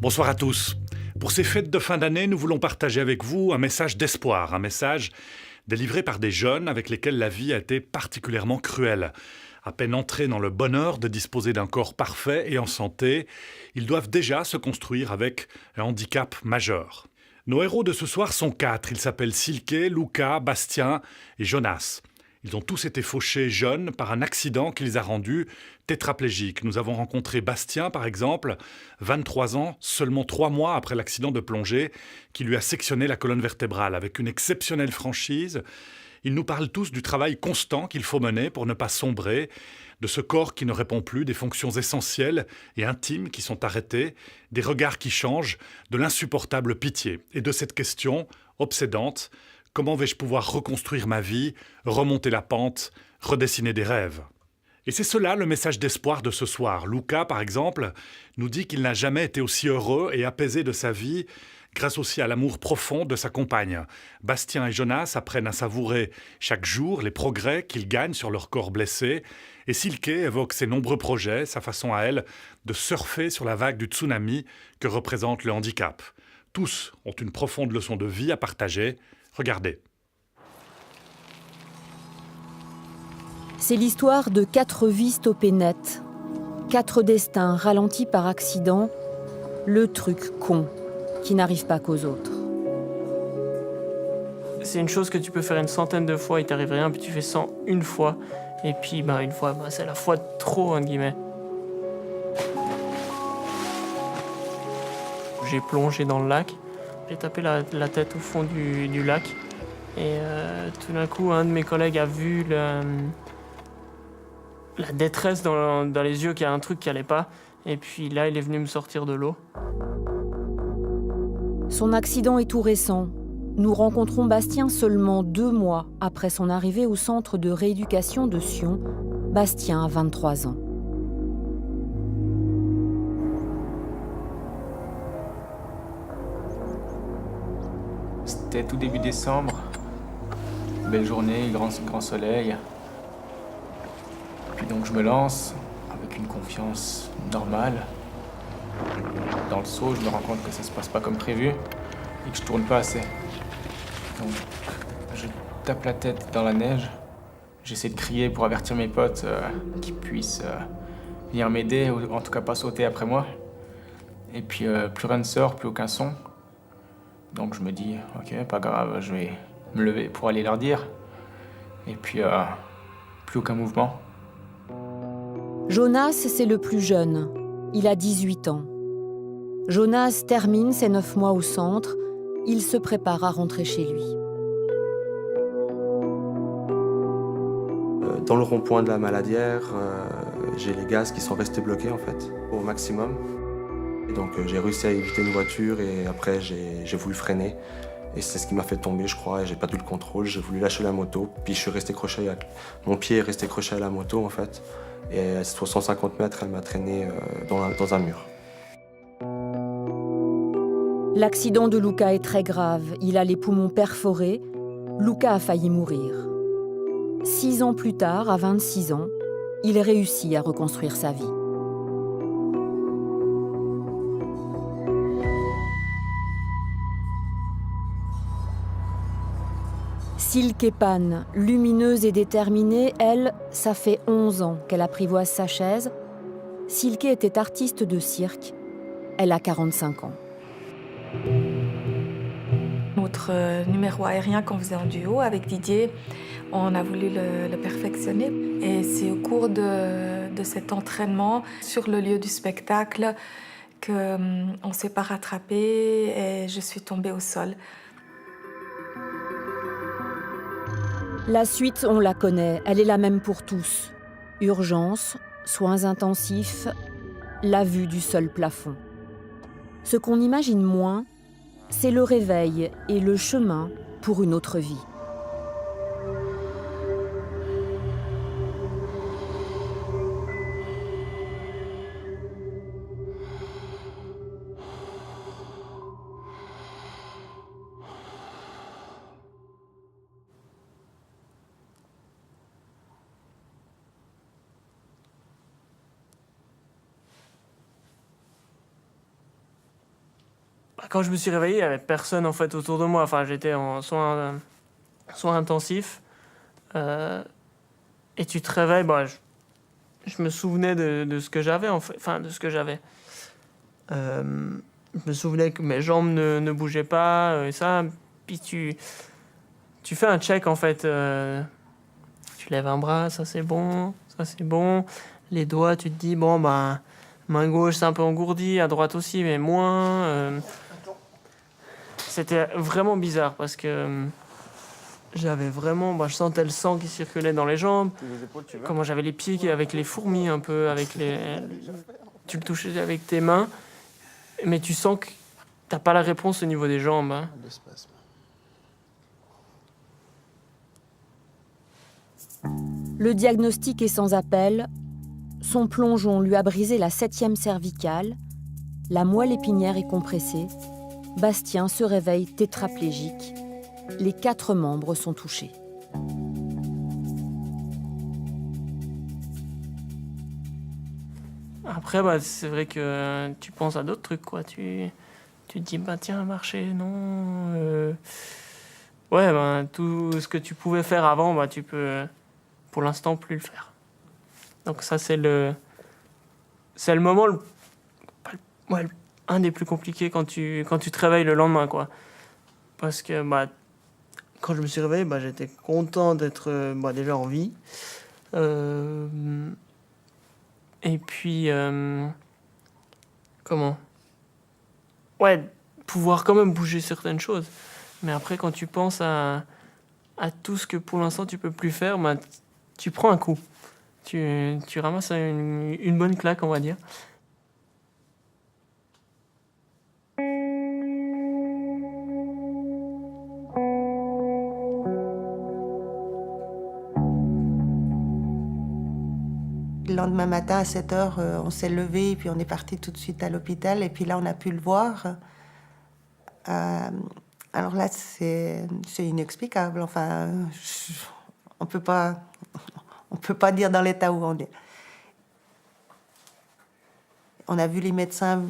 Bonsoir à tous. Pour ces fêtes de fin d'année, nous voulons partager avec vous un message d'espoir, un message délivré par des jeunes avec lesquels la vie a été particulièrement cruelle. À peine entrés dans le bonheur de disposer d'un corps parfait et en santé, ils doivent déjà se construire avec un handicap majeur. Nos héros de ce soir sont 4. Ils s'appellent Silke, Luca, Bastien et Jonas. Ils ont tous été fauchés jeunes par un accident qui les a rendus tétraplégiques. Nous avons rencontré Bastien, par exemple, 23 ans, seulement 3 mois après l'accident de plongée qui lui a sectionné la colonne vertébrale. Avec une exceptionnelle franchise, ils nous parlent tous du travail constant qu'il faut mener pour ne pas sombrer, de ce corps qui ne répond plus, des fonctions essentielles et intimes qui sont arrêtées, des regards qui changent, de l'insupportable pitié. Et de cette question obsédante: comment vais-je pouvoir reconstruire ma vie, remonter la pente, redessiner des rêves? Et c'est cela le message d'espoir de ce soir. Luca, par exemple, nous dit qu'il n'a jamais été aussi heureux et apaisé de sa vie, grâce aussi à l'amour profond de sa compagne. Bastien et Jonas apprennent à savourer chaque jour les progrès qu'ils gagnent sur leur corps blessé. Et Silke évoque ses nombreux projets, sa façon à elle de surfer sur la vague du tsunami que représente le handicap. Tous ont une profonde leçon de vie à partager. Regardez. C'est l'histoire de 4 vies stoppées net, 4 destins ralentis par accident, le truc con qui n'arrive pas qu'aux autres. C'est une chose que tu peux faire une centaine de fois, il t'arrive rien, puis tu fais 100 une fois, et puis une fois, c'est la fois de trop, entre guillemets. J'ai plongé dans le lac, j'ai tapé la tête au fond du lac, et tout d'un coup, un de mes collègues a vu la détresse dans les yeux, qu'il y a un truc qui allait pas, et puis là, il est venu me sortir de l'eau. Son accident est tout récent. Nous rencontrons Bastien seulement 2 mois après son arrivée au centre de rééducation de Sion. Bastien a 23 ans. C'était tout début décembre. Belle journée, grand soleil. Puis donc je me lance avec une confiance normale. Dans le saut, je me rends compte que ça se passe pas comme prévu et que je tourne pas assez. Donc je tape la tête dans la neige. J'essaie de crier pour avertir mes potes qui puissent venir m'aider, ou en tout cas pas sauter après moi. Et puis plus rien ne sort, plus aucun son. Donc je me dis, ok, pas grave, je vais me lever pour aller leur dire. Et puis plus aucun mouvement. Jonas, c'est le plus jeune. Il a 18 ans. Jonas termine ses 9 mois au centre. Il se prépare à rentrer chez lui. Dans le rond-point de la Maladière, j'ai les gaz qui sont restés bloqués en fait, au maximum. Et donc j'ai réussi à éviter une voiture et après j'ai voulu freiner. Et c'est ce qui m'a fait tomber, je crois, et j'ai perdu le contrôle. J'ai voulu lâcher la moto, puis je suis resté accroché mon pied est resté accroché à la moto en fait. Et à 150 mètres, elle m'a traîné dans un mur. L'accident de Luca est très grave. Il a les poumons perforés. Luca a failli mourir. 6 ans plus tard, à 26 ans, il réussit à reconstruire sa vie. Silke Pan, lumineuse et déterminée, elle, ça fait 11 ans qu'elle apprivoise sa chaise. Silke était artiste de cirque. Elle a 45 ans. Notre numéro aérien qu'on faisait en duo avec Didier, on a voulu le perfectionner. Et c'est au cours de cet entraînement sur le lieu du spectacle qu'on ne s'est pas rattrapé et je suis tombée au sol. La suite, on la connaît, elle est la même pour tous. Urgence, soins intensifs, la vue du seul plafond. Ce qu'on imagine moins, c'est le réveil et le chemin pour une autre vie. quand je me suis réveillé, il n'y avait personne en fait autour de moi. Enfin, j'étais en soins intensifs. Et tu te réveilles, je me souvenais de ce que j'avais, en fait. Enfin, de ce que j'avais. Je me souvenais que mes jambes ne bougeaient pas, et ça. Puis tu fais un check, en fait. Tu lèves un bras, ça c'est bon, ça c'est bon. Les doigts, tu te dis, bon, main gauche c'est un peu engourdi, à droite aussi, mais moins. C'était vraiment bizarre parce que j'avais vraiment, je sentais le sang qui circulait dans les jambes. Comment j'avais les pieds avec les fourmis un peu, tu le touchais avec tes mains, mais tu sens que t'as pas la réponse au niveau des jambes. Hein. Le diagnostic est sans appel. Son plongeon lui a brisé la 7e cervicale. La moelle épinière est compressée. Bastien se réveille tétraplégique. Les 4 membres sont touchés. Après, c'est vrai que tu penses à d'autres trucs, quoi. Tu te dis, tiens, marcher, non. Ouais, tout ce que tu pouvais faire avant, tu peux, pour l'instant, plus le faire. Donc ça, c'est le moment, un des plus compliqués quand tu te réveilles le lendemain, quoi. Parce que, quand je me suis réveillé, j'étais content d'être déjà en vie. Et puis, pouvoir quand même bouger certaines choses. Mais après, quand tu penses à tout ce que pour l'instant tu peux plus faire, tu prends un coup. Tu ramasses une bonne claque, on va dire. Le lendemain matin, à 7h, on s'est levé et puis on est parti tout de suite à l'hôpital. Et puis là, on a pu le voir. Alors là, c'est inexplicable. Enfin, on peut pas dire dans l'état où on est. On a vu les médecins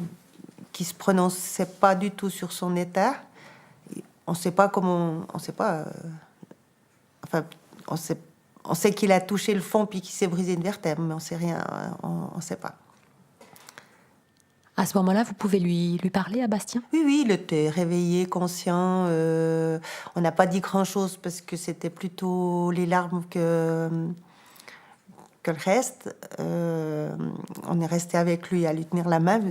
qui se prononçaient pas du tout sur son état. On sait pas comment... On sait pas... On sait qu'il a touché le fond puis qu'il s'est brisé une vertèbre, mais on sait rien, on sait pas. À ce moment-là, vous pouvez lui parler à Bastien ? Oui, il était réveillé, conscient. On n'a pas dit grand-chose parce que c'était plutôt les larmes que le reste. On est resté avec lui à lui tenir la main.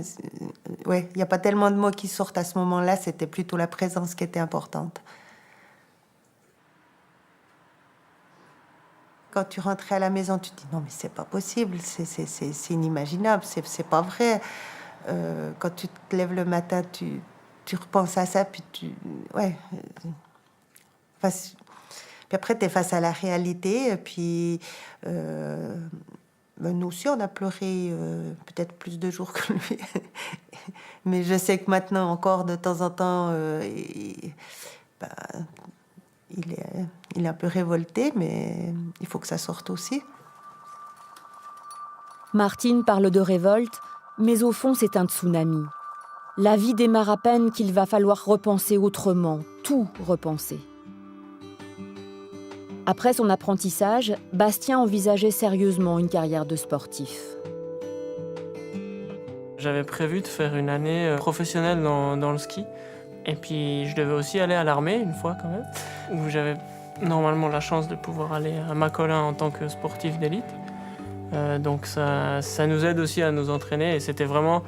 Ouais, il n'y a pas tellement de mots qui sortent à ce moment-là, c'était plutôt la présence qui était importante. Quand tu rentrais à la maison, tu te dis non mais c'est pas possible, c'est inimaginable, c'est pas vrai. Quand tu te lèves le matin, tu repenses à ça, puis puis après t'es face à la réalité, puis nous aussi on a pleuré peut-être plus de jours que lui, mais je sais que maintenant encore de temps en temps, il est un peu révolté, mais il faut que ça sorte aussi. Martine parle de révolte, mais au fond, c'est un tsunami. La vie démarre à peine qu'il va falloir repenser autrement, tout repenser. Après son apprentissage, Bastien envisageait sérieusement une carrière de sportif. J'avais prévu de faire une année professionnelle dans le ski. Et puis, je devais aussi aller à l'armée, une fois quand même, où j'avais normalement la chance de pouvoir aller à Macolin en tant que sportif d'élite. Donc ça nous aide aussi à nous entraîner. Et c'était vraiment...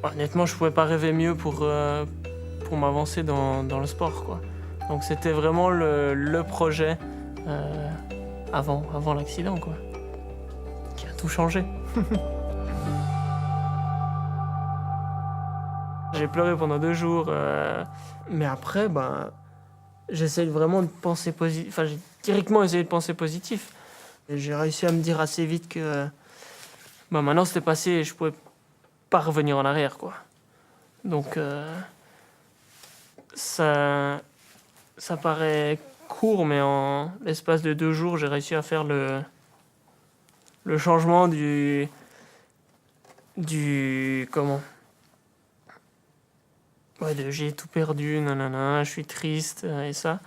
Honnêtement, je ne pouvais pas rêver mieux pour m'avancer dans le sport, quoi. Donc c'était vraiment le projet avant l'accident, quoi, qui a tout changé. J'ai pleuré pendant 2 jours, mais après, j'essaie vraiment de penser positif. Enfin, j'ai directement essayé de penser positif. Et j'ai réussi à me dire assez vite que maintenant c'était passé et je pouvais pas revenir en arrière, quoi. Donc ça paraît court, mais en l'espace de 2 jours, j'ai réussi à faire le changement Ouais, de j'ai tout perdu, nanana, je suis triste et ça.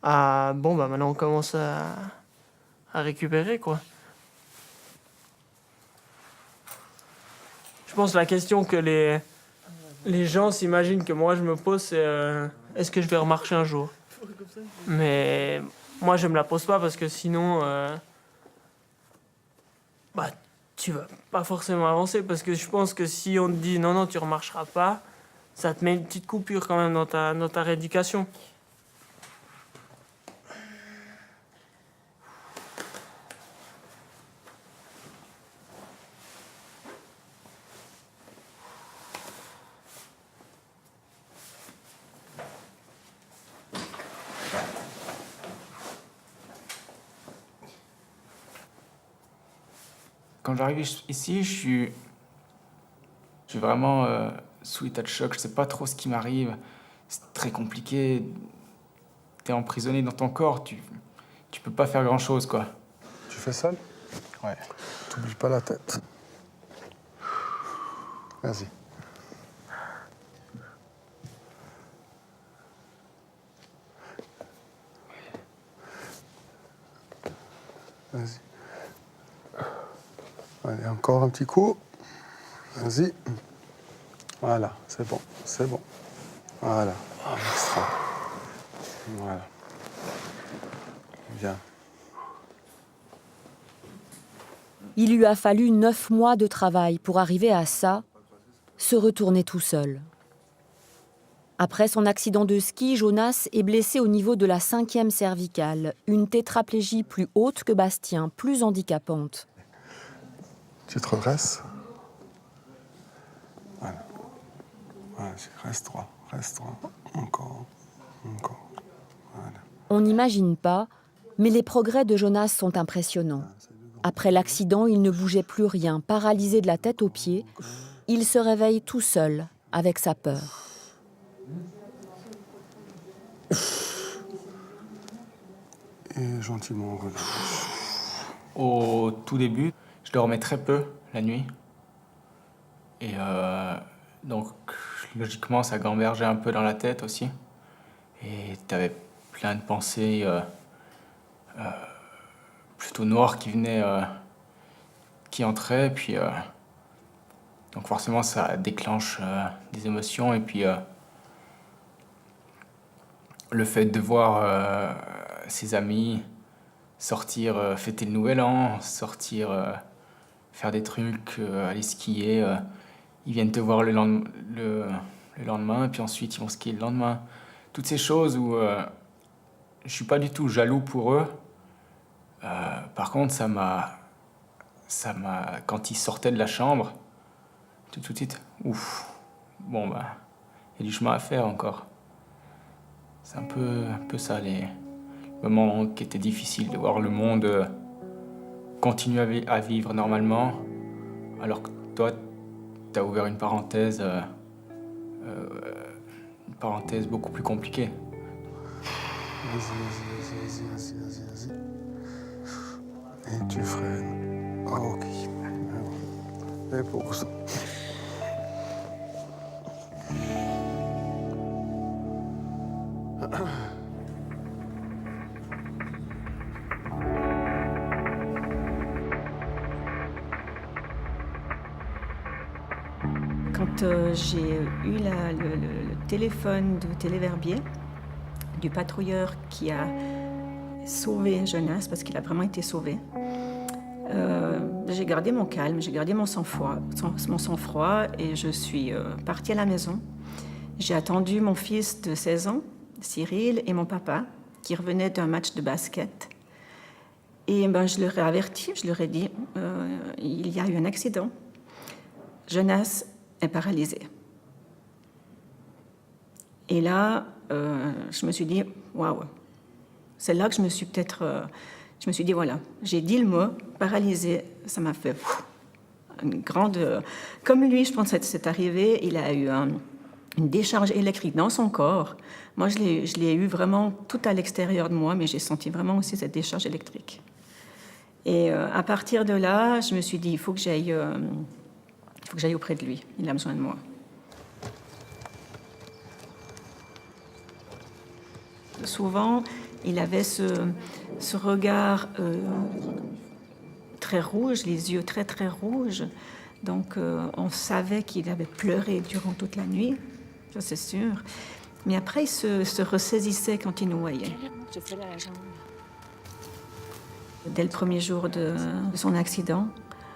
Ah bon, bah maintenant on commence à récupérer, quoi. Je pense que la question que les gens s'imaginent que moi je me pose, c'est est-ce que je vais remarcher un jour? Mais moi je me la pose pas parce que sinon, bah tu vas pas forcément avancer parce que je pense que si on te dit non, non, tu remarcheras pas, ça te met une petite coupure quand même dans ta rééducation. Quand j'arrive ici, je suis vraiment sous état de choc. Je sais pas trop ce qui m'arrive. C'est très compliqué. T'es emprisonné dans ton corps. Tu peux pas faire grand-chose, quoi. Tu fais seul? Ouais. T'oublies pas la tête. Vas-y. Vas-y. Allez, encore un petit coup. Vas-y. Voilà, c'est bon, c'est bon. Voilà, extra. Voilà. Bien. Il lui a fallu 9 mois de travail pour arriver à ça, se retourner tout seul. Après son accident de ski, Jonas est blessé au niveau de la 5e cervicale, une tétraplégie plus haute que Bastien, plus handicapante. Tu te redresses. Voilà. Voilà, reste droit, reste droit. Encore, encore. Voilà. On n'imagine pas, mais les progrès de Jonas sont impressionnants. Après l'accident, il ne bougeait plus rien, paralysé de la tête aux pieds. Il se réveille tout seul, avec sa peur. Et gentiment, relâche. Au tout début, je dormais très peu la nuit. Et donc, logiquement, ça gambergeait un peu dans la tête aussi. Et t'avais plein de pensées plutôt noires qui entraient. Puis, donc forcément, ça déclenche des émotions. Et puis, le fait de voir ses amis sortir fêter le Nouvel An, sortir faire des trucs, aller skier. Ils viennent te voir le lendemain, et puis ensuite ils vont skier le lendemain. Toutes ces choses où je suis pas du tout jaloux pour eux. Par contre, ça m'a, quand ils sortaient de la chambre, tout de suite, ouf, bon bah, il y a du chemin à faire encore. C'est un peu ça les moments qui étaient difficiles, de voir le monde continuer à vivre normalement, alors que toi, t'as ouvert une parenthèse beaucoup plus compliquée. Vas-y. Et tu freines. Ok. Et pause. Quand j'ai eu le téléphone de Téléverbier, du patrouilleur qui a sauvé Jonas, parce qu'il a vraiment été sauvé, j'ai gardé mon calme, j'ai gardé mon sang-froid, et je suis partie à la maison. J'ai attendu mon fils de 16 ans, Cyril, et mon papa, qui revenaient d'un match de basket. Et je leur ai averti, je leur ai dit, il y a eu un accident. Jonas est paralysé. Et là, je me suis dit, waouh. C'est là que je me suis dit, voilà, j'ai dit le mot, paralysé, ça m'a fait une grande... Comme lui, je pense que c'est arrivé, il a eu une décharge électrique dans son corps. Moi, je l'ai eu vraiment tout à l'extérieur de moi, mais j'ai senti vraiment aussi cette décharge électrique. Et à partir de là, je me suis dit, il faut que j'aille auprès de lui. Il a besoin de moi. Souvent, il avait ce regard très rouge, les yeux très très rouges. Donc on savait qu'il avait pleuré durant toute la nuit, ça c'est sûr. Mais après, il se ressaisissait quand il nous voyait. Dès le premier jour de son accident,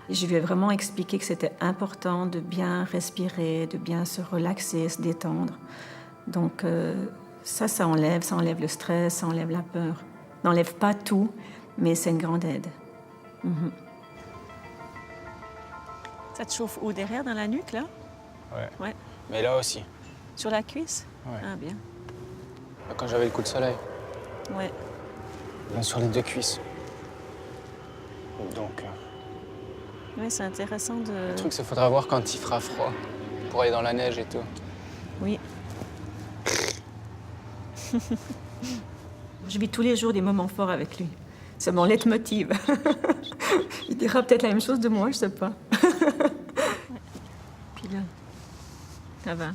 je lui ai vraiment expliqué que c'était important de bien respirer, de bien se relaxer, se détendre. Donc ça enlève le stress, ça enlève la peur. Ça n'enlève pas tout, mais c'est une grande aide. Mm-hmm. Ça te chauffe où, derrière, dans la nuque, là? Ouais. Mais là aussi. Sur la cuisse? Ouais. Ah, bien. Quand j'avais le coup de soleil. Ouais. Là, sur les 2 cuisses. Donc, Oui, c'est intéressant de... le truc, c'est qu'il faudra voir quand il fera froid. Pour aller dans la neige et tout. Oui. Je vis tous les jours des moments forts avec lui. C'est mon leitmotiv. Il dira peut-être la même chose de moi, je sais pas. Puis là, ça va.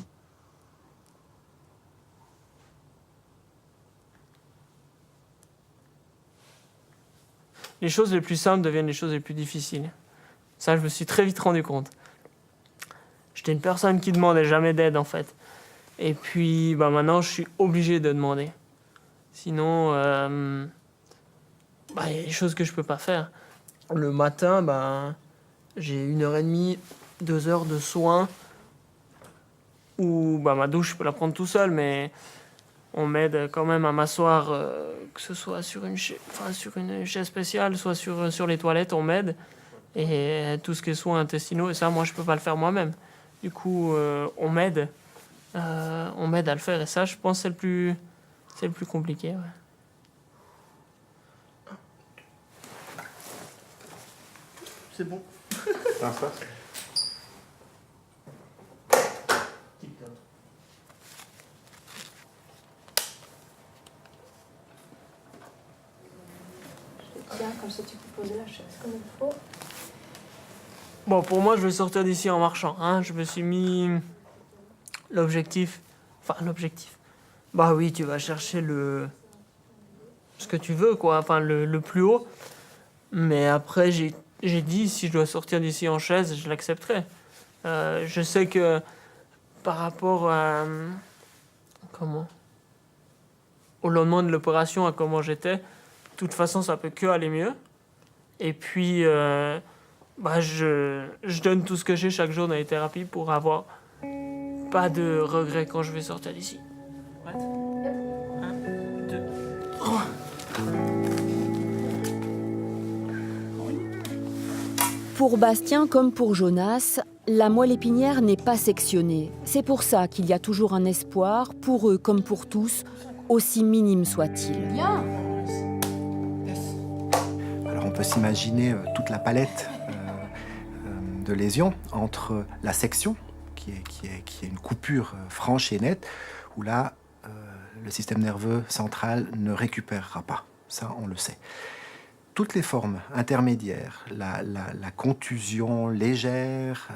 Les choses les plus simples deviennent les choses les plus difficiles. Ça, je me suis très vite rendu compte. J'étais une personne qui demandait jamais d'aide, en fait. Et puis, maintenant, je suis obligé de demander. Sinon, y a des choses que je peux pas faire. Le matin, j'ai 1h30, 2 heures de soins. Ou ma douche, je peux la prendre tout seul, mais on m'aide quand même à m'asseoir, que ce soit sur une chaise spéciale, soit sur les toilettes, on m'aide. Et tout ce qui est soins intestinaux, et ça, moi, je peux pas le faire moi-même. Du coup, on m'aide. On m'aide à le faire, et ça, je pense, c'est le plus compliqué. Ouais. C'est bon. Tiens, comme ça tu peux poser la chaise comme il faut. Bon, pour moi, je vais sortir d'ici en marchant. Hein. Je me suis mis l'objectif. Bah oui, tu vas chercher ce que tu veux, quoi. Enfin, le plus haut. Mais après, j'ai dit, si je dois sortir d'ici en chaise, je l'accepterai. Je sais que par rapport à... au lendemain de l'opération, à comment j'étais, de toute façon, ça peut que aller mieux. Et puis, je donne tout ce que j'ai chaque jour dans les thérapies pour avoir pas de regrets quand je vais sortir d'ici. Ouais. 1, 2, 3. Pour Bastien comme pour Jonas, la moelle épinière n'est pas sectionnée. C'est pour ça qu'il y a toujours un espoir, pour eux comme pour tous, aussi minime soit-il. Bien. Alors on peut s'imaginer toute la palette de lésions entre la section, qui est une coupure franche et nette, où là, le système nerveux central ne récupérera pas. Ça, on le sait. Toutes les formes intermédiaires, la contusion légère,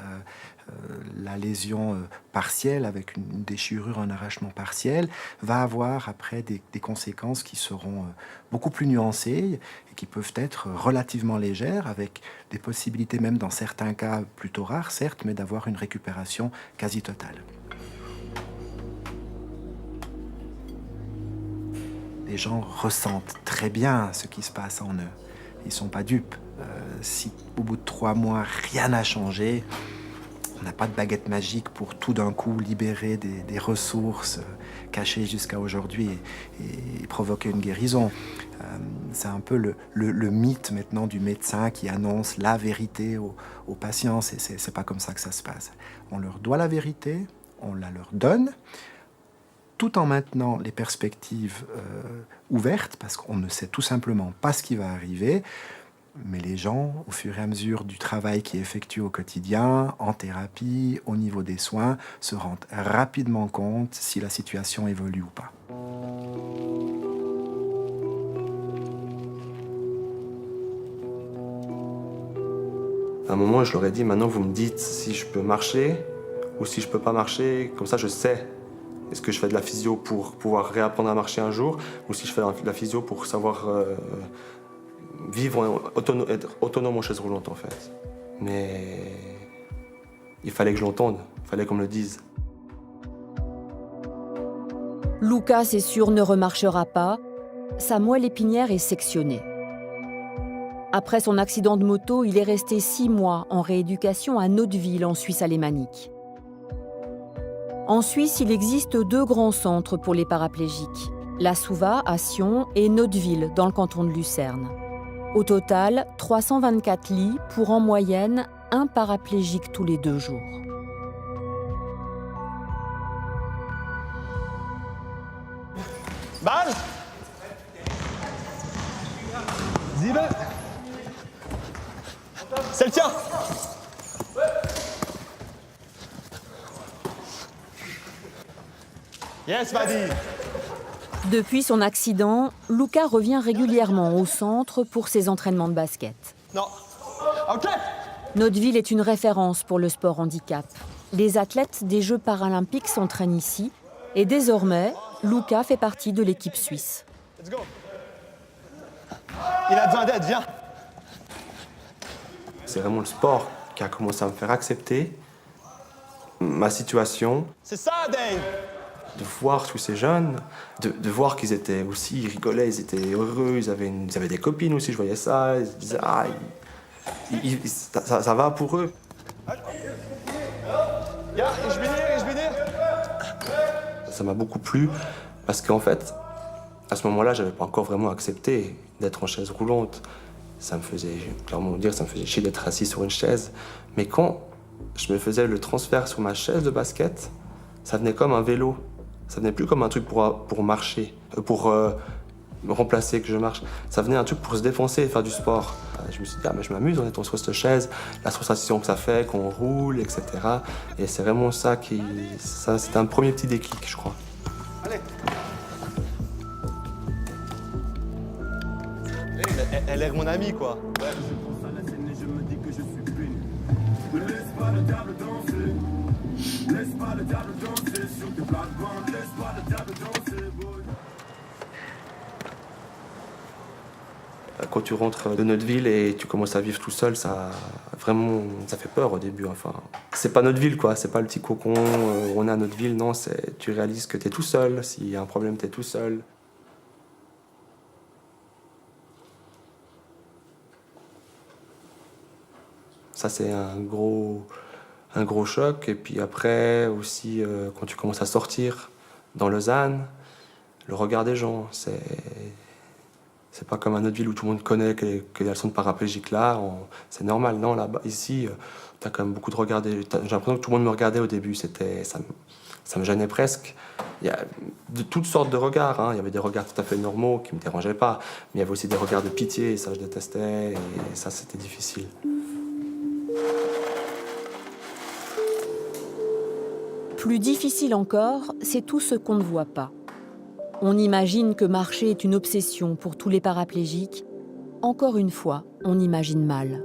la lésion partielle avec une déchirure, un arrachement partiel, va avoir après des conséquences qui seront beaucoup plus nuancées et qui peuvent être relativement légères, avec des possibilités même dans certains cas plutôt rares, certes, mais d'avoir une récupération quasi totale. Les gens ressentent très bien ce qui se passe en eux. Ils ne sont pas dupes. Si au bout de 3 mois, rien n'a changé, on n'a pas de baguette magique pour tout d'un coup libérer des ressources cachées jusqu'à aujourd'hui et provoquer une guérison. C'est un peu le mythe maintenant du médecin qui annonce la vérité aux patients. C'est pas comme ça que ça se passe. On leur doit la vérité, on la leur donne, tout en maintenant les perspectives ouvertes, parce qu'on ne sait tout simplement pas ce qui va arriver. Mais les gens, au fur et à mesure du travail qui est effectué au quotidien, en thérapie, au niveau des soins, se rendent rapidement compte si la situation évolue ou pas. À un moment, je leur ai dit, maintenant vous me dites si je peux marcher ou si je peux pas marcher, comme ça je sais Est-ce que je fais de la physio pour pouvoir réapprendre à marcher un jour, ou si je fais de la physio pour savoir vivre, être autonome en chaise roulante en fait. Mais il fallait que je l'entende, il fallait qu'on me le dise. Luca, c'est sûr, ne remarchera pas. Sa moelle épinière est sectionnée. Après son accident de moto, il est resté 6 mois en rééducation à Notteville, en Suisse alémanique. En Suisse, il existe 2 grands centres pour les paraplégiques, la Souva à Sion et Notteville dans le canton de Lucerne. Au total, 324 lits pour en moyenne 1 paraplégique tous les 2 jours. Ball! 7! C'est le tien! Yes, Buddy! Depuis son accident, Luca revient régulièrement au centre pour ses entraînements de basket. Non. OK! Notteville est une référence pour le sport handicap. Les athlètes des Jeux paralympiques s'entraînent ici et désormais, Luca fait partie de l'équipe suisse. Let's go! Il a besoin d'aide, viens! C'est vraiment le sport qui a commencé à me faire accepter ma situation. C'est ça, Dave! De voir tous ces jeunes, de voir qu'ils étaient aussi, ils rigolaient, ils étaient heureux, ils avaient des copines aussi, je voyais ça, ils se disaient ah, ça va pour eux. Ja, ich bin hier. Ça m'a beaucoup plu parce qu'en fait, à ce moment-là, j'avais pas encore vraiment accepté d'être en chaise roulante. Ça me faisait, clairement dire, ça me faisait chier d'être assis sur une chaise. Mais quand je me faisais le transfert sur ma chaise de basket, ça venait comme un vélo. Ça venait plus comme un truc pour marcher, pour me remplacer que je marche. Ça venait un truc pour se défoncer et faire du sport. Je me suis dit, ah, mais je m'amuse en étant sur cette chaise, la sensation que ça fait, qu'on roule, etc. Et c'est vraiment ça c'était un premier petit déclic, je crois. Allez! Elle est mon amie, quoi. Ouais. Quand tu rentres de Notteville et tu commences à vivre tout seul, ça fait peur au début. Enfin, c'est pas Notteville, quoi. C'est pas le petit cocon où on est à Notteville. Non, tu réalises que t'es tout seul. S'il y a un problème, t'es tout seul. Ça, c'est un gros choc. Et puis après, aussi, quand tu commences à sortir dans Lausanne, le regard des gens, c'est pas comme à notre ville où tout le monde connaît qu'il y a le centre paraplégique là, c'est normal. Non, là-bas, ici, t'as quand même beaucoup de regards. J'ai l'impression que tout le monde me regardait au début, ça me gênait presque. Il y a de toutes sortes de regards, hein. Il y avait des regards tout à fait normaux qui me dérangeaient pas, mais il y avait aussi des regards de pitié, et ça je détestais, et ça c'était difficile. Plus difficile encore, c'est tout ce qu'on ne voit pas. On imagine que marcher est une obsession pour tous les paraplégiques. Encore une fois, on imagine mal.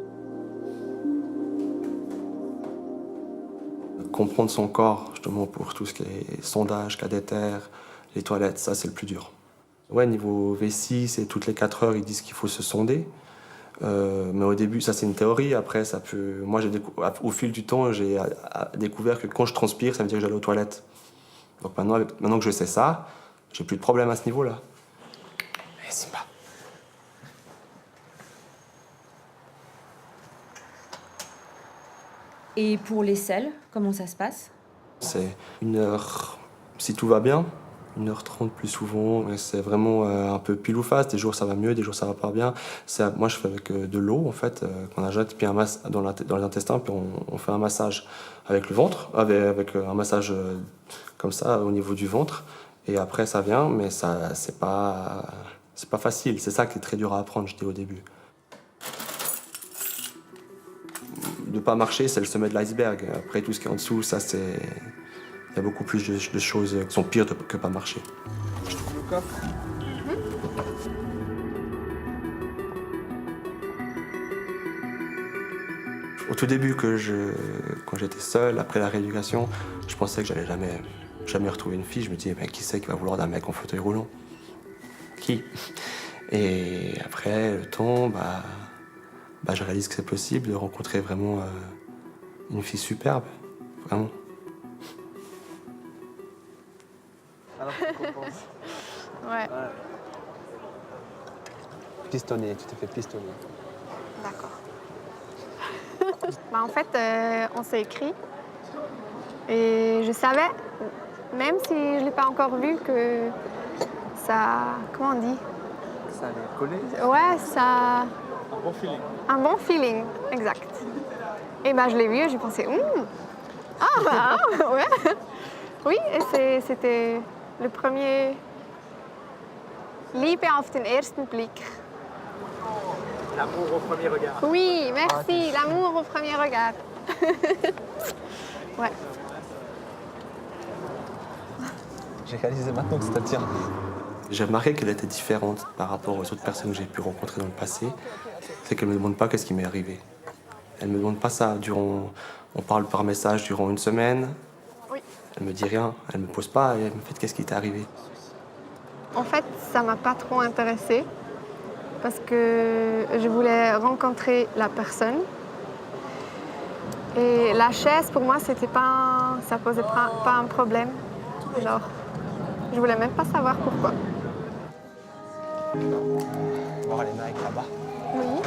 Comprendre son corps, justement, pour tout ce qui est sondage, cathéter, les toilettes, ça c'est le plus dur. Ouais, niveau vessie, c'est toutes les 4 heures, ils disent qu'il faut se sonder. Mais au début, ça c'est une théorie. Après, ça peut. Moi, au fil du temps, j'ai découvert que quand je transpire, ça veut dire que j'allais aux toilettes. Donc maintenant que je sais ça, j'ai plus de problème à ce niveau-là. Mais Simba. Et pour les selles, comment ça se passe? C'est 1 heure, si tout va bien, 1h30 plus souvent. Et c'est vraiment un peu pile ou face. Des jours ça va mieux, des jours ça va pas bien. Moi je fais avec de l'eau en fait, qu'on injecte, puis dans les intestins, puis on fait un massage avec le ventre, avec un massage comme ça au niveau du ventre. Et après ça vient, mais ça c'est pas facile. C'est ça qui est très dur à apprendre, je dis au début. De pas marcher, c'est le sommet de l'iceberg. Après tout ce qui est en dessous, ça c'est. Il y a beaucoup plus de choses qui sont pires que pas marcher. Je te coupe le coffre. Au tout début, quand j'étais seul, après la rééducation, je pensais que j'allais jamais Jamais retrouvé une fille, je me dis, mais qui c'est qui va vouloir d'un mec en fauteuil roulant? Qui? Et après, le temps, je réalise que c'est possible de rencontrer vraiment une fille superbe, vraiment. Alors, qu'est-ce qu'on pense? Ouais. Pistonner, tu t'es fait pistonner. D'accord. En fait, on s'est écrit. Et je savais, même si je ne l'ai pas encore vu, que ça... Comment on dit? Ça allait coller? Ouais, ça... Un bon feeling. Un bon feeling, exact. Et je l'ai vu et j'ai pensé, ouais. Oui, et c'était le premier... Liebe auf den ersten Blick. L'amour au premier regard. Oui, merci, l'amour au premier regard. Ouais. J'ai réalisé maintenant que c'était tien. J'ai remarqué qu'elle était différente par rapport aux autres personnes que j'ai pu rencontrer dans le passé. C'est qu'elle ne me demande pas qu'est-ce qui m'est arrivé. Elle ne me demande pas ça. On parle par message durant une semaine. Oui. Elle me dit rien. Elle ne me pose pas et elle me fait qu'est-ce qui t'est arrivé. En fait, ça m'a pas trop intéressée parce que je voulais rencontrer la personne. Et la chaise, pour moi, ça posait pas un problème. Genre, je voulais même pas savoir pourquoi. Voir les Nike là-bas. Oui.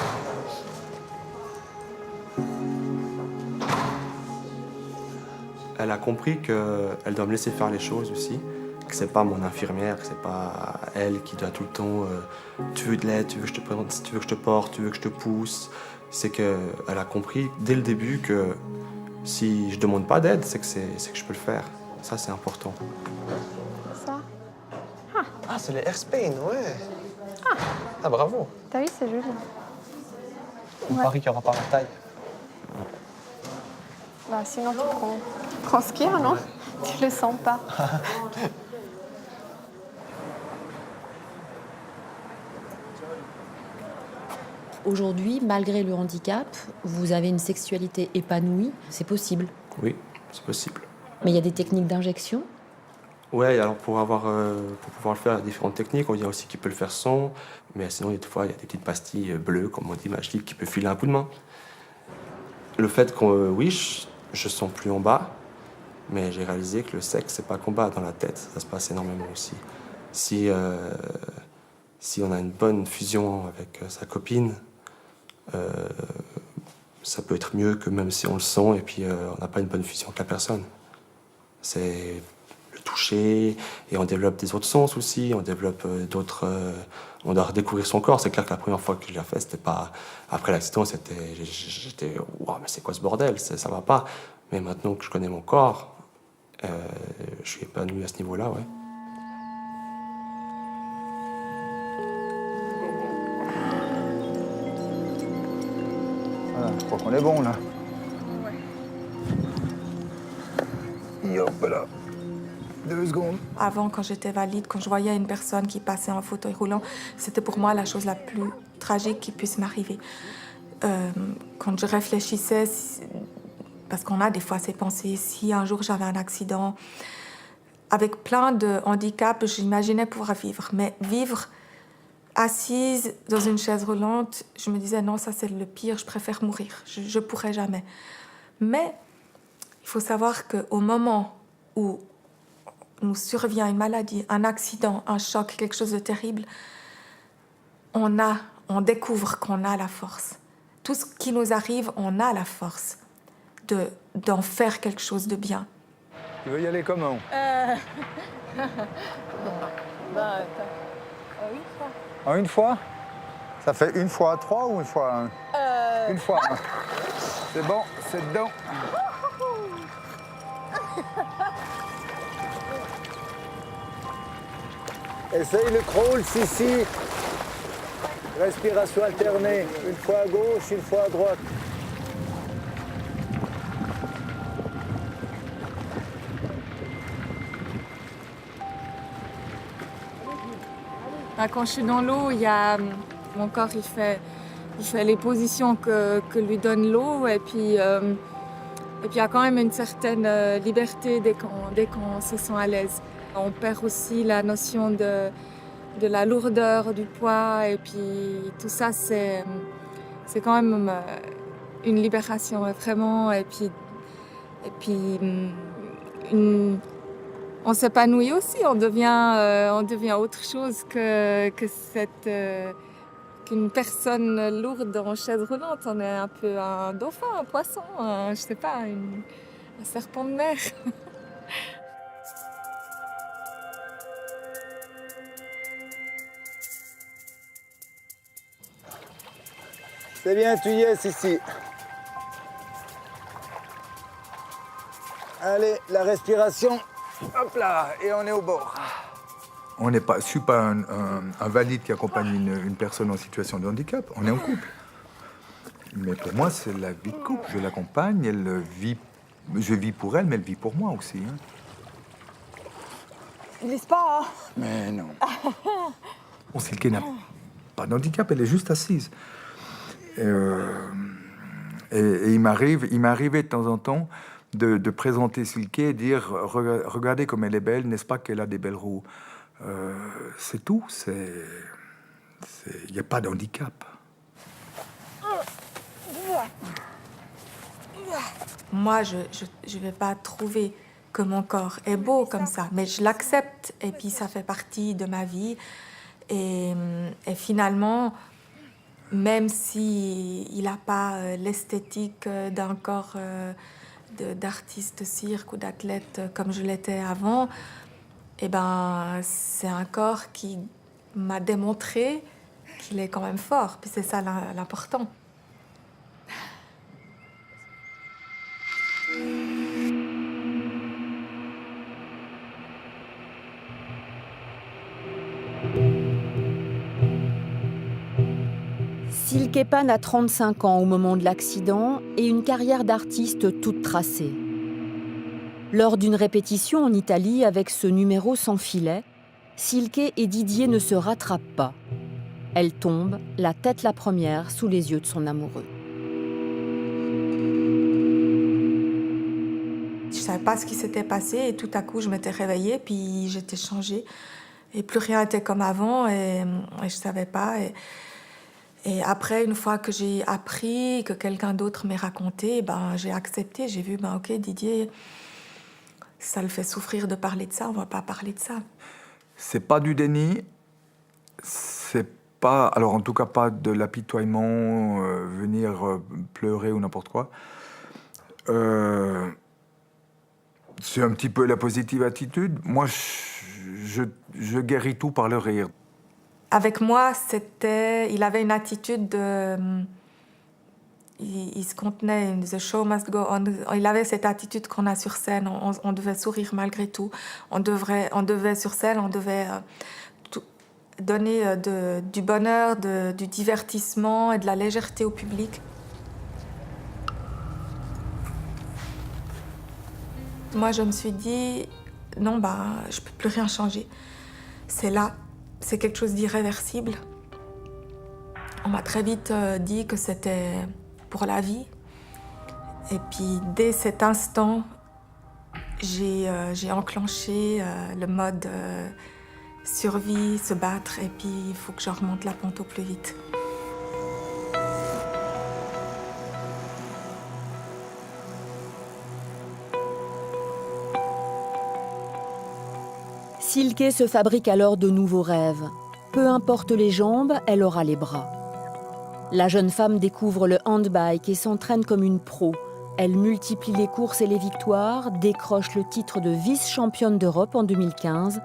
Elle a compris qu'elle doit me laisser faire les choses aussi. Que c'est pas mon infirmière, que c'est pas elle qui doit tout le temps tu veux de l'aide, tu veux que je te présente, tu veux que je te porte, tu veux que je te pousse. C'est qu'elle a compris dès le début que si je demande pas d'aide, c'est que je peux le faire. Ça, c'est important. Ça. Ah, c'est les Airspain, ouais. Ah, bravo. T'as vu, c'est joli. On parie qu'il n'y aura pas la taille. Sinon, tu prends ce qu'il y a, non? Tu le sens pas. Aujourd'hui, malgré le handicap, vous avez une sexualité épanouie, c'est possible. Oui, c'est possible. Mais il y a des techniques d'injection? Ouais, alors pour pouvoir le faire, il y a différentes techniques. On dit aussi qu'il peut le faire sans, mais sinon, des fois, il y a des petites pastilles bleues, comme on dit, Matchlift, qui peut filer un coup de main. Le fait que, oui, je sens plus en bas, mais j'ai réalisé que le sexe, c'est pas qu'en bas, dans la tête, ça se passe énormément aussi. Si on a une bonne fusion avec sa copine, ça peut être mieux que même si on le sent et puis on n'a pas une bonne fusion avec la personne. C'est le toucher et on développe des autres sens aussi, on développe d'autres... on doit redécouvrir son corps. C'est clair que la première fois que je l'ai fait, c'était pas... Après l'accident, j'étais... Waouh, mais c'est quoi ce bordel? Ça va pas. Mais maintenant que je connais mon corps, je suis épanoui à ce niveau-là, ouais. Voilà, je crois qu'on est bon, là. Ouais. Hop là. 2 secondes. Avant, quand j'étais valide, quand je voyais une personne qui passait en fauteuil roulant, c'était pour moi la chose la plus tragique qui puisse m'arriver. Quand je réfléchissais, parce qu'on a des fois ces pensées, si un jour j'avais un accident, avec plein de handicaps, j'imaginais pouvoir vivre. Mais vivre assise dans une chaise roulante, je me disais non, ça c'est le pire, je préfère mourir, je pourrais jamais. Mais il faut savoir qu'au moment où nous survient une maladie, un accident, un choc, quelque chose de terrible, on découvre qu'on a la force. Tout ce qui nous arrive, on a la force d'en faire quelque chose de bien. Tu veux y aller comment? En une fois? Ça fait 1 fois 3 ou 1 fois 1? 1 fois 1. C'est bon, c'est dedans. Essaye le crawl, si. Respiration alternée. 1 fois à gauche, 1 fois à droite. Quand je suis dans l'eau, mon corps il fait les positions que lui donne l'eau et puis Et puis il y a quand même une certaine liberté dès qu'on se sent à l'aise. On perd aussi la notion de la lourdeur du poids et puis tout ça c'est quand même une libération vraiment et puis on s'épanouit aussi, on devient autre chose qu'une personne lourde en chaise roulante. On est un peu un dauphin, un poisson, je sais pas, un serpent de mer. C'est bien, tu y es, Sissi. Allez, la respiration. Hop là, et on est au bord. On n'est pas, je ne suis pas un valide qui accompagne une personne en situation de handicap. On est en couple. Mais pour moi, c'est la vie de couple. Je l'accompagne, je vis pour elle, mais elle vit pour moi aussi. Hein. Ils lisent pas, hein? Mais non. Bon, Silke n'a pas de handicap, elle est juste assise. Et il m'arrivait de temps en temps de présenter Silke et dire regardez comme elle est belle, n'est-ce pas qu'elle a des belles roues. C'est tout, il n'y a pas de handicap. Moi, je ne vais pas trouver que mon corps est beau comme ça, mais je l'accepte et puis ça fait partie de ma vie. Et finalement, même s'il n'a pas l'esthétique d'un corps d'artiste cirque ou d'athlète comme je l'étais avant, eh ben, c'est un corps qui m'a démontré qu'il est quand même fort. Puis c'est ça l'important. Silke Pan a 35 ans au moment de l'accident et une carrière d'artiste toute tracée. Lors d'une répétition en Italie avec ce numéro sans filet, Silke et Didier ne se rattrapent pas. Elle tombe, la tête la première, sous les yeux de son amoureux. Je ne savais pas ce qui s'était passé et tout à coup je m'étais réveillée puis j'étais changée et plus rien n'était comme avant et je ne savais pas. Et après, une fois que j'ai appris, que quelqu'un d'autre m'ait raconté, ben, j'ai accepté, j'ai vu, ben, ok, Didier, ça le fait souffrir de parler de ça, on ne va pas parler de ça. C'est pas du déni, c'est pas, alors en tout cas pas de l'apitoiement, venir pleurer ou n'importe quoi. C'est un petit peu la positive attitude. Moi, je guéris tout par le rire. Avec moi, il avait une attitude de... Il se contenait, the show must go on. Il avait cette attitude qu'on a sur scène, on devait sourire malgré tout. On devait sur scène, on devait donner du bonheur, du divertissement et de la légèreté au public. Moi, je me suis dit, non, je ne peux plus rien changer. C'est là. C'est quelque chose d'irréversible. On m'a très vite dit que c'était pour la vie. Et puis, dès cet instant, j'ai enclenché le mode survie, se battre, et puis il faut que je remonte la pente au plus vite. Silke se fabrique alors de nouveaux rêves. Peu importe les jambes, elle aura les bras. La jeune femme découvre le handbike et s'entraîne comme une pro. Elle multiplie les courses et les victoires, décroche le titre de vice-championne d'Europe en 2015,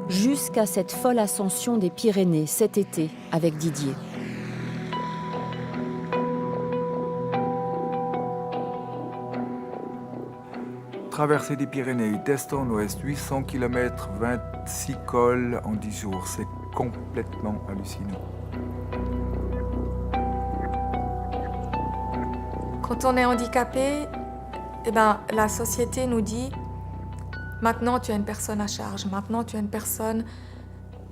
jusqu'à cette folle ascension des Pyrénées cet été avec Didier. Traversée des Pyrénées, d'est en ouest, 800 km, 26 cols en 10 jours. C'est complètement hallucinant. Quand on est handicapé, la société nous dit « Maintenant, tu es une personne à charge. Maintenant, tu es une personne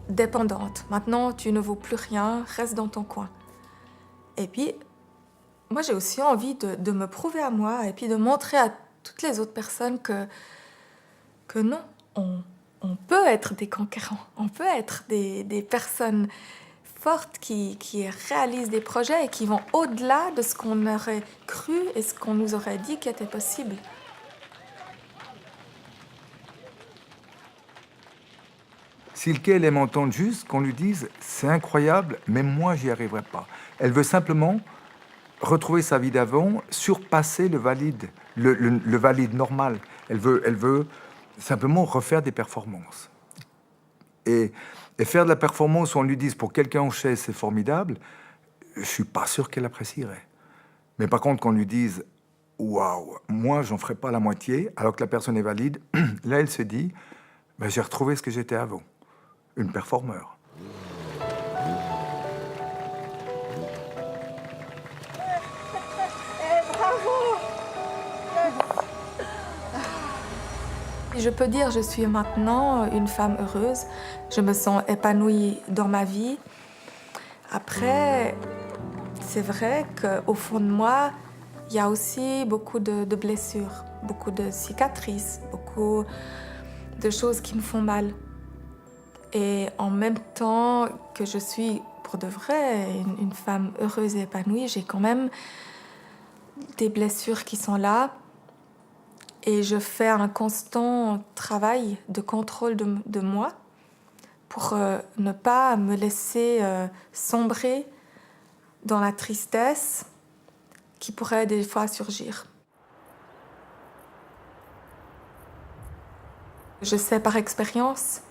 dépendante. Maintenant, tu ne vaux plus rien. Reste dans ton coin. » Et puis, Moi, j'ai aussi envie de me prouver à moi et puis de montrer à toutes les autres personnes que non, on peut être des conquérants, on peut être des personnes fortes qui réalisent des projets et qui vont au-delà de ce qu'on aurait cru et ce qu'on nous aurait dit qui était possible. Silke, elle aime entendre juste qu'on lui dise « c'est incroyable, mais moi, j'y arriverai pas ». Elle veut simplement retrouver sa vie d'avant, surpasser le valide, le valide normal. Elle veut simplement refaire des performances. Et faire de la performance où on lui dise pour quelqu'un en chaise c'est formidable, je suis pas sûr qu'elle apprécierait. Mais par contre qu'on lui dise waouh, moi j'en ferai pas la moitié, alors que la personne est valide, là elle se dit ben, j'ai retrouvé ce que j'étais avant, une performeur. Je peux dire que je suis maintenant une femme heureuse. Je me sens épanouie dans ma vie. Après, c'est vrai qu'au fond de moi, il y a aussi beaucoup de blessures, beaucoup de cicatrices, beaucoup de choses qui me font mal. Et en même temps que je suis, pour de vrai, une femme heureuse et épanouie, j'ai quand même des blessures qui sont là. Et je fais un constant travail de contrôle de moi pour ne pas me laisser sombrer dans la tristesse qui pourrait des fois surgir. Je sais par expérience,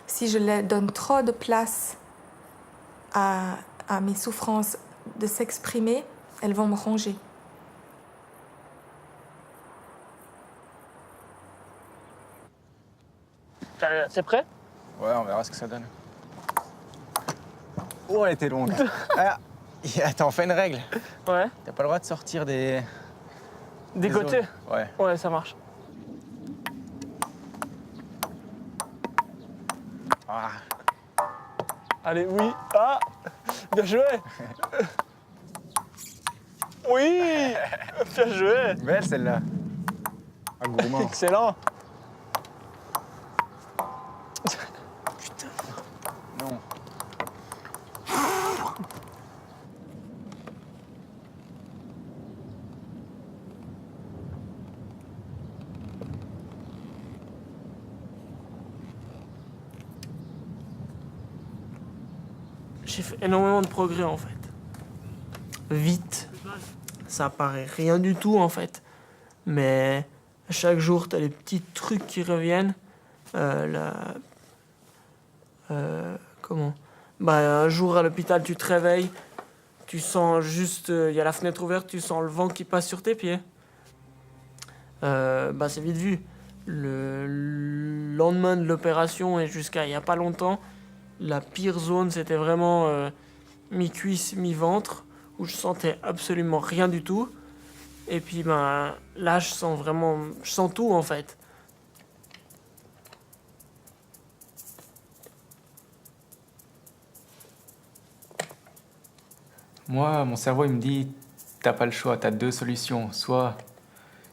si je leur donne trop de place à mes souffrances de s'exprimer, elles vont me ronger. C'est prêt? Ouais, on verra ce que ça donne. Oh, elle était longue. Ah, attends, on fait une règle. Ouais. T'as pas le droit de sortir des côtés? zones. Ouais. Ouais, ça marche. Ah. Allez, oui. Ah, bien joué. Oui, bien joué. Belle celle-là. Un gourmand. Excellent. Non. J'ai fait énormément de progrès en fait. Vite. Ça paraît rien du tout en fait. Mais chaque jour, t'as des petits trucs qui reviennent. Comment? Bah, un jour à l'hôpital, tu te réveilles, tu sens juste, il y a la fenêtre ouverte, tu sens le vent qui passe sur tes pieds. Bah, c'est vite vu. Le lendemain de l'opération et jusqu'à il y a pas longtemps, la pire zone, c'était vraiment mi-cuisse, mi-ventre, où je sentais absolument rien du tout. Et puis ben, là, je sens tout en fait. Moi, mon cerveau, il me dit, t'as pas le choix, t'as deux solutions. Soit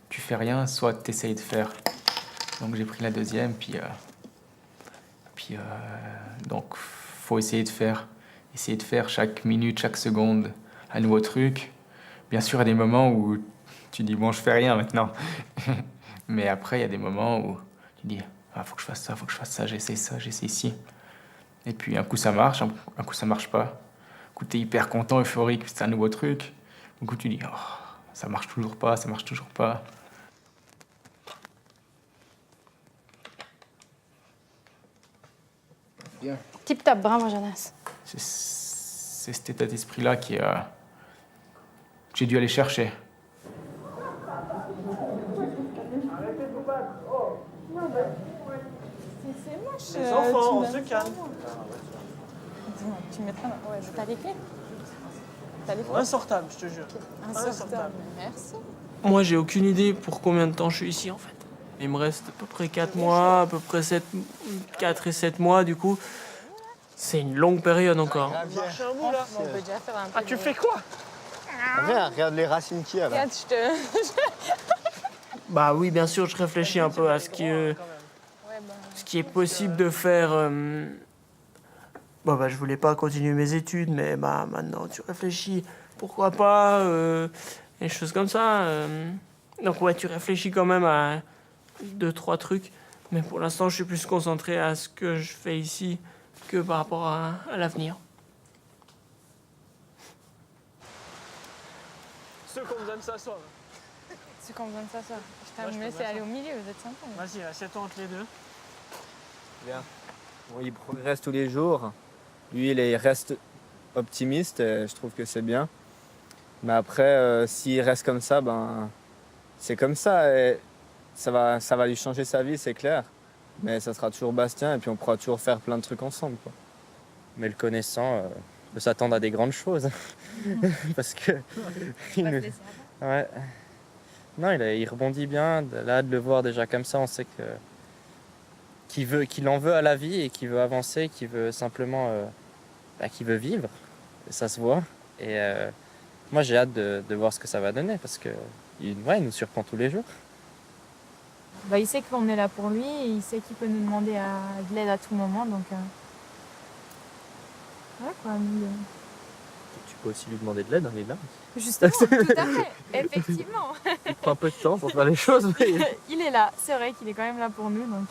tu fais rien, soit t'essayes de faire. Donc j'ai pris la deuxième, donc faut essayer de faire. Essayer de faire chaque minute, chaque seconde un nouveau truc. Bien sûr, il y a des moments où tu dis, bon, je fais rien maintenant. Mais après, il y a des moments où tu dis, ah, faut que je fasse ça, j'essaie ci. Et puis un coup ça marche, un coup ça marche pas. Un coup t'es hyper content, euphorique, c'est un nouveau truc. Un coup tu dis, oh, ça marche toujours pas. Bien. Tip top, bravo Jonas. C'est cet état d'esprit-là que j'ai dû aller chercher. C'est moche. Les enfants, on se calme. Dis-moi, tu me mettras... Ouais, t'as les clés? T'as les clés? Insortable, je te jure. Insortable. Merci. Moi, j'ai aucune idée pour combien de temps je suis ici, en fait. Il me reste à peu près 4 mois, à peu près 4 et 7 mois, du coup. C'est une longue période encore. On peut déjà faire un peu tu fais quoi? Regarde les racines qu'il y a là. Regarde, je te... Bah oui, bien sûr, je réfléchis un peu à ce qui est possible de faire. Bon, bah, je voulais pas continuer mes études, mais bah, maintenant, tu réfléchis, pourquoi pas, des choses comme ça. Donc, ouais, tu réfléchis quand même à 2-3 trucs, mais pour l'instant, je suis plus concentré à ce que je fais ici que par rapport à l'avenir. Ceux qui ont besoin de s'asseoir. Ceux qui ont besoin de s'asseoir. Je t'ai laissé aller au milieu, vous êtes sympa. Vas-y, assieds-toi entre les deux. Bien. Bon, il progresse tous les jours. Lui, il reste optimiste et je trouve que c'est bien. Mais après, s'il reste comme ça, ben, c'est comme ça. Et ça va lui changer sa vie, c'est clair. Mais ça sera toujours Bastien et puis on pourra toujours faire plein de trucs ensemble, quoi. Mais le connaissant, on peut s'attendre à des grandes choses. Parce que... Ouais. Non, il rebondit bien. Là, de le voir déjà comme ça, on sait qu'il en veut à la vie et qu'il veut avancer, qu'il veut simplement qu'il veut vivre. Et ça se voit. Et moi, j'ai hâte de voir ce que ça va donner parce que il nous surprend tous les jours. Bah, il sait qu'on est là pour lui, et il sait qu'il peut nous demander de l'aide à tout moment, donc... Ouais, quoi, lui, Tu peux aussi lui demander de l'aide, on est là. Justement, tout à fait, effectivement. Il prend un peu de temps pour faire les choses. Mais... Il est là, c'est vrai qu'il est quand même là pour nous, donc...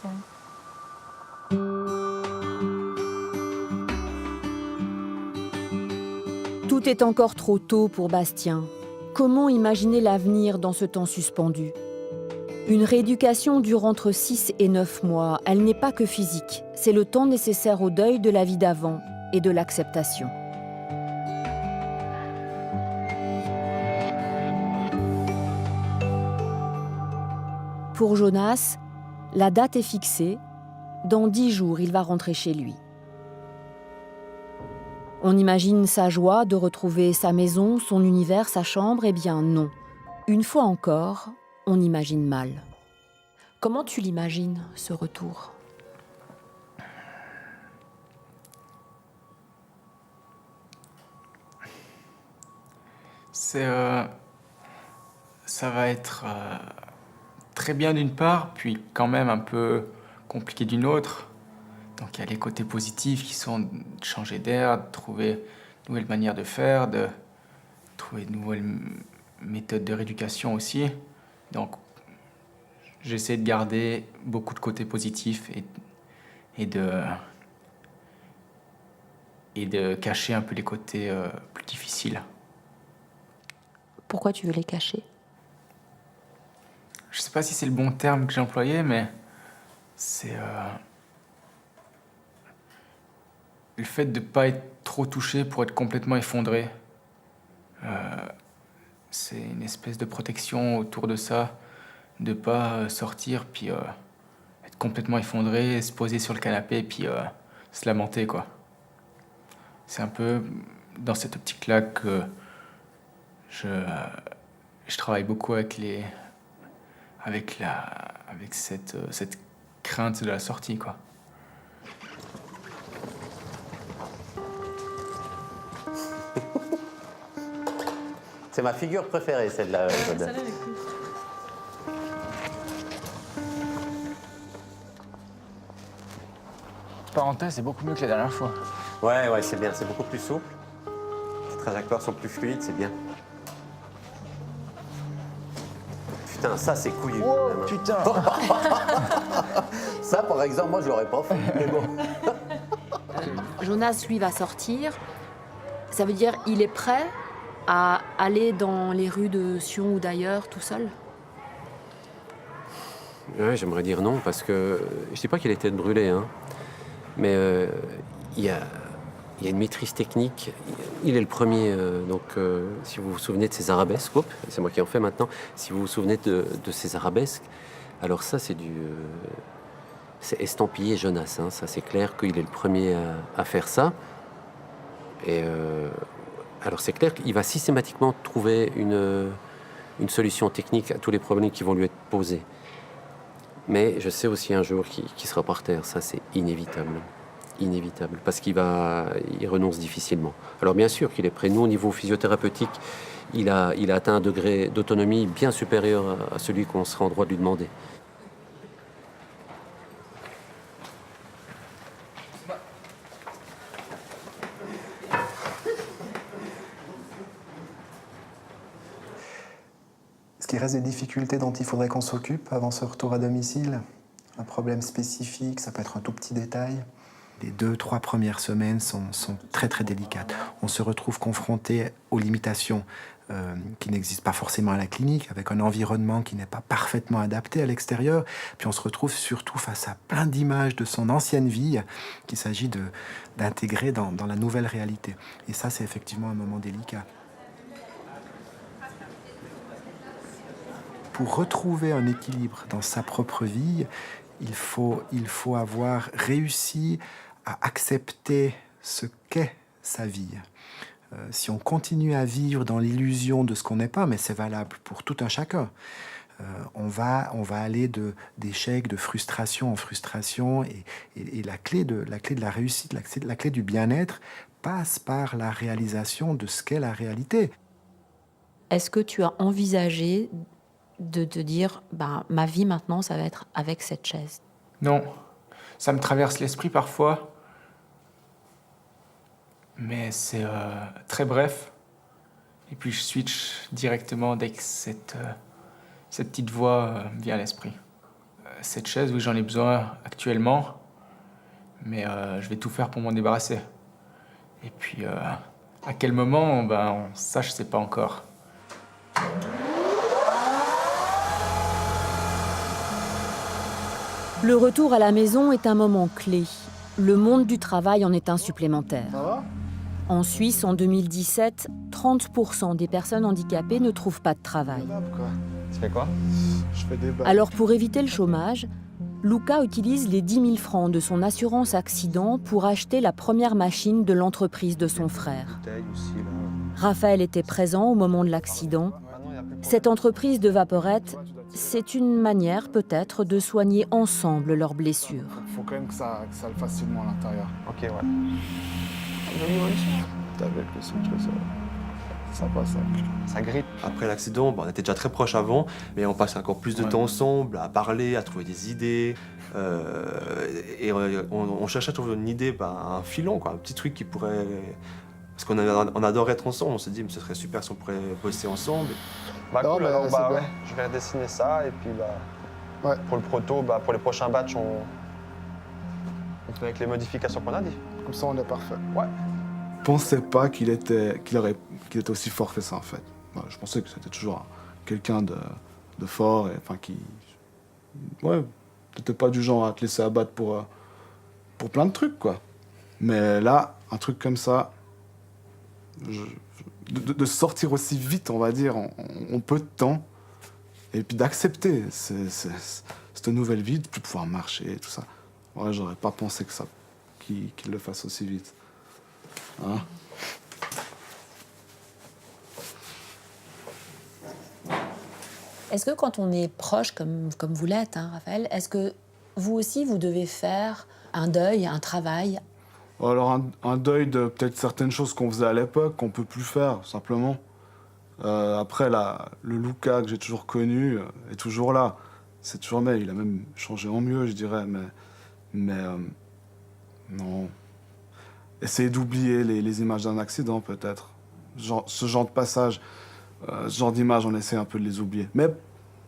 Tout est encore trop tôt pour Bastien. Comment imaginer l'avenir dans ce temps suspendu ? Une rééducation dure entre 6 et 9 mois. Elle n'est pas que physique. C'est le temps nécessaire au deuil de la vie d'avant et de l'acceptation. Pour Jonas, la date est fixée. Dans 10 jours, il va rentrer chez lui. On imagine sa joie de retrouver sa maison, son univers, sa chambre. Eh bien non. Une fois encore, on imagine mal. Comment tu l'imagines, ce retour ? Ça va être très bien d'une part, puis quand même un peu compliqué d'une autre. Donc il y a les côtés positifs qui sont de changer d'air, de trouver de nouvelles manières de faire, de trouver de nouvelles méthodes de rééducation aussi. Donc j'essaie de garder beaucoup de côtés positifs et de cacher un peu les côtés plus difficiles. Pourquoi tu veux les cacher ? Je sais pas si c'est le bon terme que j'ai employé, mais c'est le fait de ne pas être trop touché pour être complètement effondré. C'est une espèce de protection autour de ça, de ne pas sortir puis être complètement effondré, se poser sur le canapé et puis se lamenter, quoi. C'est un peu dans cette optique-là que je travaille beaucoup avec cette crainte de la sortie, quoi. C'est ma figure préférée, celle-là. Celle-là, elle est cool. Parenthèse, c'est beaucoup mieux que la dernière fois. Ouais, c'est bien, c'est beaucoup plus souple. Les trajectoires sont plus fluides, c'est bien. Putain, ça c'est couillu. Oh putain. Ça, par exemple, moi je l'aurais pas fait. Mais bon. Jonas, lui, va sortir. Ça veut dire il est prêt à aller dans les rues de Sion ou d'ailleurs tout seul ? Ouais, j'aimerais dire non, parce que je dis pas qu'il a été brûlé, hein, mais il y a une maîtrise technique. Il est le premier, si vous vous souvenez de ces arabesques, c'est moi qui en fais maintenant, si vous vous souvenez de ces arabesques, alors ça c'est c'est estampillé Jonas, hein, ça c'est clair qu'il est le premier à faire ça. Et alors c'est clair qu'il va systématiquement trouver une solution technique à tous les problèmes qui vont lui être posés. Mais je sais aussi un jour qu'il sera par terre, ça c'est inévitable. inévitable, parce qu'il renonce difficilement. Alors bien sûr qu'il est prêt. Nous, au niveau physiothérapeutique, il a atteint un degré d'autonomie bien supérieur à celui qu'on serait en droit de lui demander. Est-ce qu'il reste des difficultés dont il faudrait qu'on s'occupe avant ce retour à domicile? Un problème spécifique, ça peut être un tout petit détail. Les 2-3 premières semaines sont très très délicates. On se retrouve confronté aux limitations qui n'existent pas forcément à la clinique, avec un environnement qui n'est pas parfaitement adapté à l'extérieur. Puis on se retrouve surtout face à plein d'images de son ancienne vie qu'il s'agit d'intégrer dans la nouvelle réalité. Et ça, c'est effectivement un moment délicat. Pour retrouver un équilibre dans sa propre vie, il faut avoir réussi à accepter ce qu'est sa vie. Si on continue à vivre dans l'illusion de ce qu'on n'est pas, mais c'est valable pour tout un chacun, on va aller d'échec, de frustration en frustration, et la clé de la réussite, la clé du bien-être passe par la réalisation de ce qu'est la réalité. Est-ce que tu as envisagé de te dire, ma vie maintenant, ça va être avec cette chaise? Non, ça me traverse l'esprit parfois, mais c'est très bref. Et puis je switch directement dès que cette petite voix vient à l'esprit. Cette chaise, oui, j'en ai besoin actuellement, mais je vais tout faire pour m'en débarrasser. Et puis, à quel moment, ça, je sais pas encore. Le retour à la maison est un moment clé. Le monde du travail en est un supplémentaire. En Suisse, en 2017, 30% des personnes handicapées ne trouvent pas de travail. Tu fais quoi? Je fais des bacs. Alors pour éviter le chômage, Luca utilise les 10 000 francs de son assurance accident pour acheter la première machine de l'entreprise de son frère. Raphaël était présent au moment de l'accident. Cette entreprise de vaporettes, c'est une manière peut-être de soigner ensemble leurs blessures. Il faut quand même que ça le fasse seulement à l'intérieur. Ok, ouais. T'as vu que ça passe. Ça grippe. Après l'accident, on était déjà très proches avant, mais on passe encore plus de temps ensemble, à parler, à trouver des idées. Et on cherche à trouver une idée, un filon, un petit truc qui pourrait... Parce qu'on adore être ensemble, on s'est dit, mais ce serait super si on pourrait bosser ensemble. Cool, mais alors c'est bien. ouais, je vais redessiner ça et puis pour le proto, pour les prochains batchs, on fait avec les modifications qu'on a dit. Comme ça, on est parfait. Ouais. Je pensais pas qu'il était aussi fort que ça, en fait. Je pensais que c'était toujours quelqu'un de fort, et qui... Ouais, t'étais pas du genre à te laisser abattre pour plein de trucs, quoi. Mais là, un truc comme ça, de sortir aussi vite, on va dire, en peu de temps, et puis d'accepter cette nouvelle vie, de plus pouvoir marcher et tout ça. Ouais, j'aurais pas pensé qu'il le fasse aussi vite. Hein? Est-ce que quand on est proche, comme vous l'êtes, Raphaël, est-ce que vous aussi, vous devez faire un deuil, un travail? Alors un deuil de peut-être certaines choses qu'on faisait à l'époque, qu'on peut plus faire, simplement. Après, le Luca que j'ai toujours connu est toujours là. C'est toujours là, il a même changé en mieux, je dirais, mais non. Essayer d'oublier les images d'un accident, peut-être. Ce genre de passage, ce genre d'images, on essaie un peu de les oublier. Mais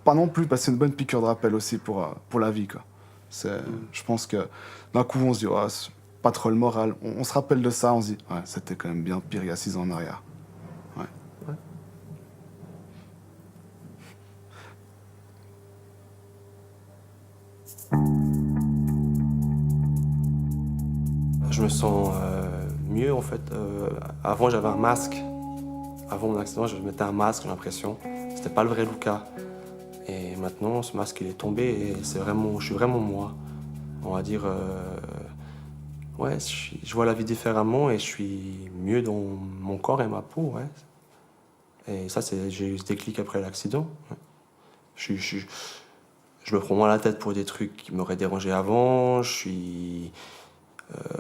pas non plus, parce que c'est une bonne piqûre de rappel aussi pour la vie, quoi. Je pense que d'un coup, on se dit, oh, c'est pas trop le moral. On se rappelle de ça, on se dit, ouais, c'était quand même bien pire il y a 6 ans en arrière. Ouais. Je me sens mieux, en fait. Avant, j'avais un masque. Avant mon accident, je mettais un masque, j'ai l'impression. C'était pas le vrai Luca. Et maintenant, ce masque, il est tombé et je suis vraiment moi. On va dire... ouais, je vois la vie différemment et je suis mieux dans mon corps et ma peau, ouais. Et ça, j'ai eu ce déclic après l'accident. Ouais. Je me prends moins la tête pour des trucs qui m'auraient dérangé avant. Je suis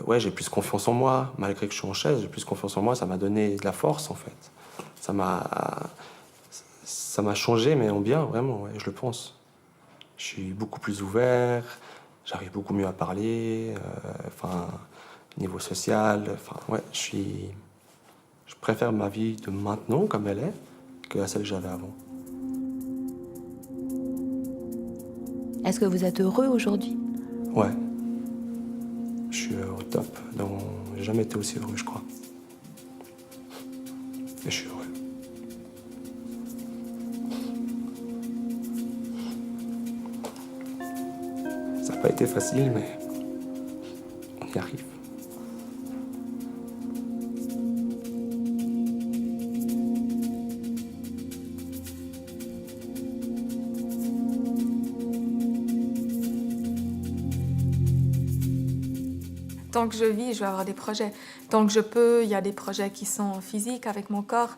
Ouais, j'ai plus confiance en moi. Malgré que je suis en chaise, j'ai plus confiance en moi. Ça m'a donné de la force, en fait. Ça m'a changé, mais en bien, vraiment, ouais, je le pense. Je suis beaucoup plus ouvert, j'arrive beaucoup mieux à parler, niveau social, ouais, je préfère ma vie de maintenant, comme elle est, que celle que j'avais avant. Est-ce que vous êtes heureux aujourd'hui? Ouais. Je suis au top. J'ai jamais été aussi heureux, je crois. Et je suis heureux. Ça n'a pas été facile, mais on y arrive. Tant que je vis, je vais avoir des projets. Tant que je peux, il y a des projets qui sont physiques avec mon corps.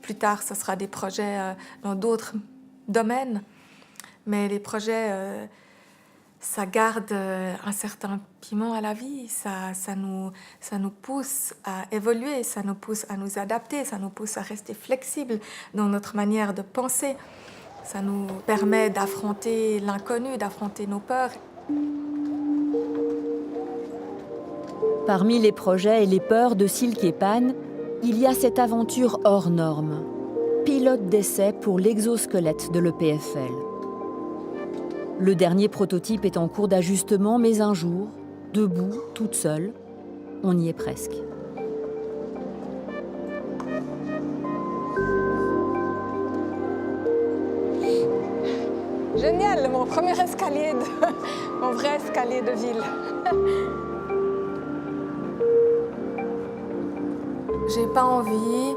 Plus tard, ce sera des projets dans d'autres domaines. Mais les projets, ça garde un certain piment à la vie. Ça nous pousse à évoluer, ça nous pousse à nous adapter, ça nous pousse à rester flexibles dans notre manière de penser. Ça nous permet d'affronter l'inconnu, d'affronter nos peurs. Parmi les projets et les peurs de Silke Pan, il y a cette aventure hors norme. Pilote d'essai pour l'exosquelette de l'EPFL. Le dernier prototype est en cours d'ajustement, mais un jour, debout, toute seule, on y est presque. Génial, mon premier escalier, mon vrai escalier de ville. J'ai pas envie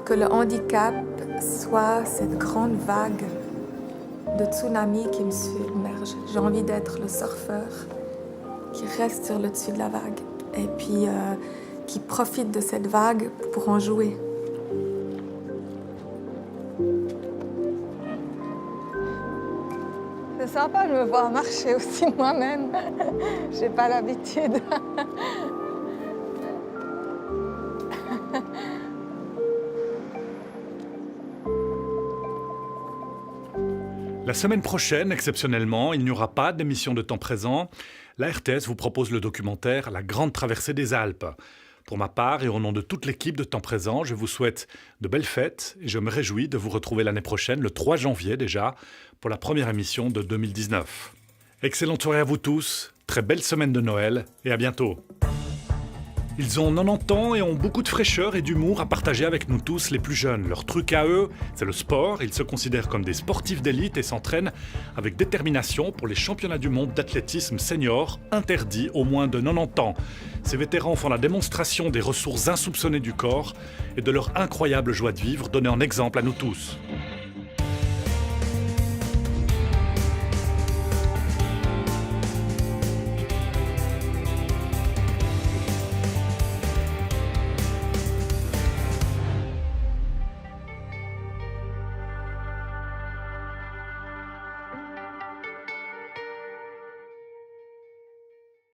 que le handicap soit cette grande vague de tsunami qui me submerge. J'ai envie d'être le surfeur qui reste sur le dessus de la vague et puis qui profite de cette vague pour en jouer. C'est sympa de me voir marcher aussi moi-même. J'ai pas l'habitude. La semaine prochaine, exceptionnellement, il n'y aura pas d'émission de temps présent. La RTS vous propose le documentaire « La grande traversée des Alpes ». Pour ma part et au nom de toute l'équipe de Temps Présent, je vous souhaite de belles fêtes et je me réjouis de vous retrouver l'année prochaine, le 3 janvier déjà, pour la première émission de 2019. Excellente soirée à vous tous, très belle semaine de Noël et à bientôt. Ils ont 90 ans et ont beaucoup de fraîcheur et d'humour à partager avec nous tous les plus jeunes. Leur truc à eux, c'est le sport. Ils se considèrent comme des sportifs d'élite et s'entraînent avec détermination pour les championnats du monde d'athlétisme senior, interdits aux moins de 90 ans. Ces vétérans font la démonstration des ressources insoupçonnées du corps et de leur incroyable joie de vivre, donnée en exemple à nous tous.